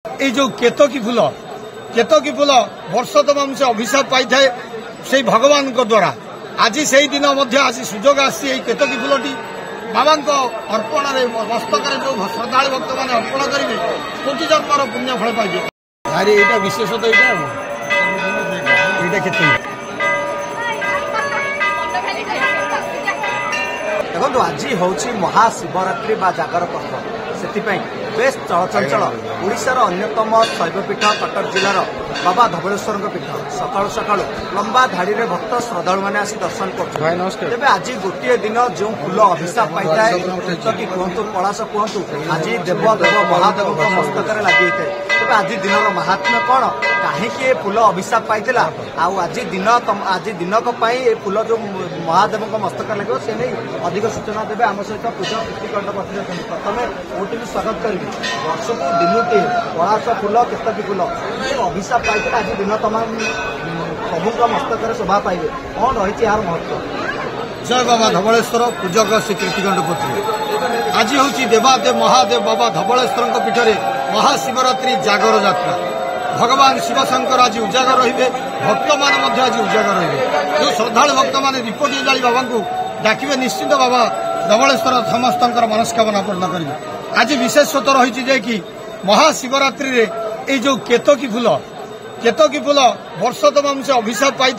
এই যে কেতকী ফুল वर्ष तमाम से अभिशाप पाई से भगवान द्वारा आज से दिन आज सुजोग आसी केतकी फूलटी बाबा अर्पण मस्तक जो श्रद्धा भक्त मैंने अर्पण करेंगे कोटि जन्मर पुण्य फल पाइबे। अरे यहाँ विशेषतः यहाँ केतकी देखो आज हूँ महाशिवरात्रि जागर पर्व से बेस चलचंचल ओडिशार अन्यतम शैवपीठ कटक जिलार बाबा धवलेश्वर पीठ सकाल सकाल लंबा धाड़ी में भक्त श्रद्धालु मैंने आसी दर्शन कर आज गोटे दिन जो फूल अभिशाप पाई था कि कहतु पलाश कहतु आज देव देव महादेव मस्तक लगी था तेज आज दिन महात्म्य कौन कहीं फूल अभिशाप पाई आज दिनक फूल जो महादेव मस्तक लगे से नहीं अधिक सूचना देवे आम सहित पूजा कृतिकंड प्रथम ओटी स्वागत करी वर्ष को दिनुटे पलाश फूल केतकी फूल अभिशाप पाई आज दिन तमाम प्रभु मस्तक शोभा पाइबे कौन रही यार महत्व। जय बाबा धवलेश्वर पूजक श्री कीर्तिकंड पुत्री आज हूँ देवादेव महादेव बाबा धवलेश्वर पीठ में महाशिवरात्रि जागर यात्रा भगवान शिवशंकर आज उजागर रे भक्त मान आज उजागर रे जो श्रद्धालु भक्त मैंने दीपटी जाली बाबा को डाकिबे निश्चित बाबा धवलेश्वर समस्त मनस्कामना पूर्ण करेंगे। आज विशेषतः रही कि महाशिवरात्रि रे ये जो केतकी फूल वर्ष तमाम से अभिशाप पाई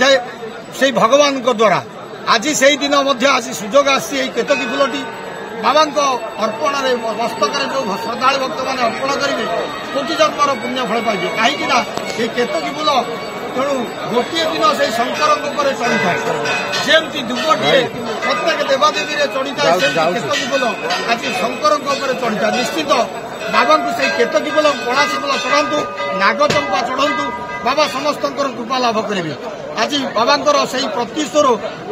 से भगवान द्वारा आज से दिन आज सुजोग आसी केतकी फूलटी बाबा अर्पण मस्तक जो श्रद्धा भक्त मैंने अर्पण करेंगे कोटि जन्मर पुण्य फल पाइबे कहीं केतकी फूल तेणु गोटे दिन से शंकर चढ़ी था जमी दुबटे प्रत्येक देवादेवी चढ़ी था केतकी फूल आज शंकर चढ़ी था निश्चित बाबा को से केतकी फूल पलाश फूल चढ़ातु नागचंपा चढ़ातु बाबा समस्त कृपा लाभ करेंगे। आज बाबा से प्रतिष्ठर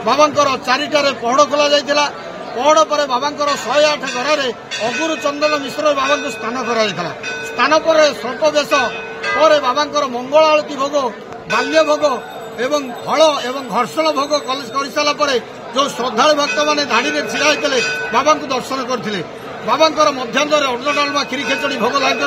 बाबा चारिटारे पहड़ खोल जाता पहड़ पर बाबा 108 घर अगुरु चंदन मिश्र बाबा को स्नान कर स्नान पर स्वल्प बेश पर बाबा मंगल आरती भोग बाल्य भोग एवं फल एवं घर्षण भोग कर सारापर जो श्रद्धा भक्त मैंने धाड़ी में छिड़ा होते बाबा को दर्शन करते बाबा मध्याह्न अन्न डालमा खीरी खेचड़ी भोग लाग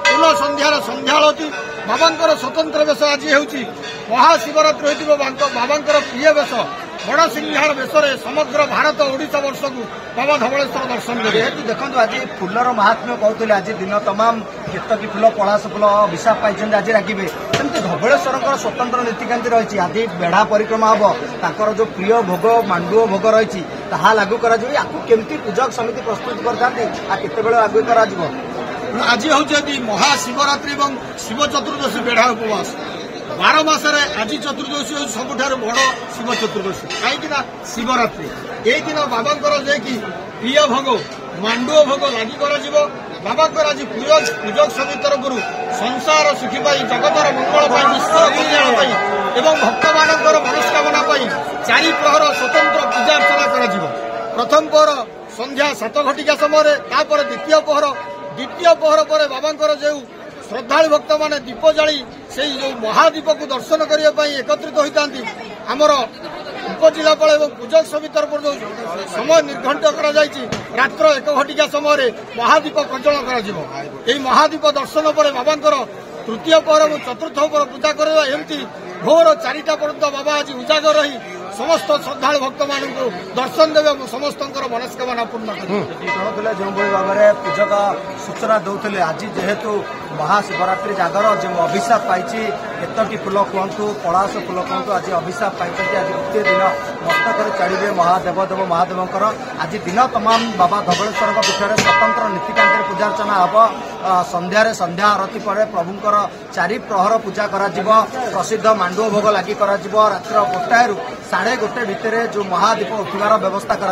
पुनः संध्यार संध्या आलती बाबा स्वतंत्र बेश आज हूँ महाशिवरात्रि हो बाबा प्रिय बेश बड़ सिंहार बेशरे समग्र भारत ओडिशा वर्ष को बाबा धवलेश्वर दर्शन करें। देखो आज फूलर महात्म्य कहते आज दिन तमाम केतकी फूल पलाश फूल अभिशाप पाई आज रागिबे सेमती धवलेश्वर स्वतंत्र नीतिकांति रही आज बेढ़ा परिक्रमा हम जो प्रिय भोग मांडुओ भोग रही लागू करमती पूजक समिति प्रस्तुत करते लागू कर आज हूँ महाशिवरात्रि और शिव चतुर्दशी बेढ़ा उपवास 12 मासरे आज चतुर्दशी हूँ सबुठ बड़ शिव चतुर्दशी कहीं शिवरात्रि यही दिन बाबा कि प्रिय भोग मांडुओ भोग लगी बाबा आज पूजक समिति तरफ संसार सुखी पाई जगतर मंगल विश्व कल्याण एवं भक्त मान मनस्कामना चारि प्रहर स्वतंत्र पूजार्चना कर प्रथम पहर संध्या 7 घटिका समय द्वितीय पहर पर बाबा जो श्रद्धालु भक्त मैंने दीप जाली से जो महादीप को दर्शन करने एकत्रित होता आमर उपजिलापाल और पूजक समिति तरफ जो समय निर्घंट कर रात्र 1 घटिका समय महादीप प्रज्वलन कर महादीप दर्शन पर बाबा तृतीय पहर और चतुर्थ पहर पूजा करती भोर 4टा पर्यंत बाबा आज उजागर रही समस्त श्रद्धालु भक्त मान दर्शन देवे समस्त मनस्कामना पूर्ण करें जो भाव में पूजक सूचना दौले आज जेहेतु महाशिवरात्रि जागर जो अभिशाप पाई केतकी फूल कहतु पलाश फूल कहतु आज अभिशाप पाई आज गोटे दिन मस्तक चढ़े महादेव देव महादेव आज दिन तमाम बाबा धवलेश्वर पीठ में स्वतंत्र नीतिकांति पूजार्चना हम संध्यारे संध्या आरती पर प्रभुंर 4 प्रहर पूजा कर प्रसिद्ध मांडुओ भोग लगी रात्र 1:30 भितर जो महादीप उठार व्यवस्था कर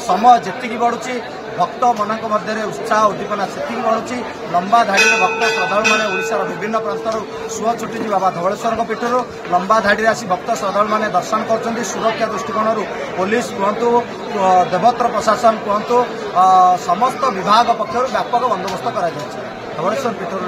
समय जी बढ़ुची भक्त मान मध्य उत्साह उद्दीपना से बढ़ुची लंबा धाड़ी में भक्त श्रद्धालु मैंने ओडिशार विभिन्न प्रांतर सुह छुटी बाबा धवलेश्वर पीठर लंबा धाड़ी आसी भक्त श्रद्धालु मैंने दर्शन कर सुरक्षा दृष्टिकोण पुलिस कहतु देवत्र प्रशासन कहतु समस्त विभाग पक्षर व्यापक बंदोबस्त कर धवलेश्वर पीठर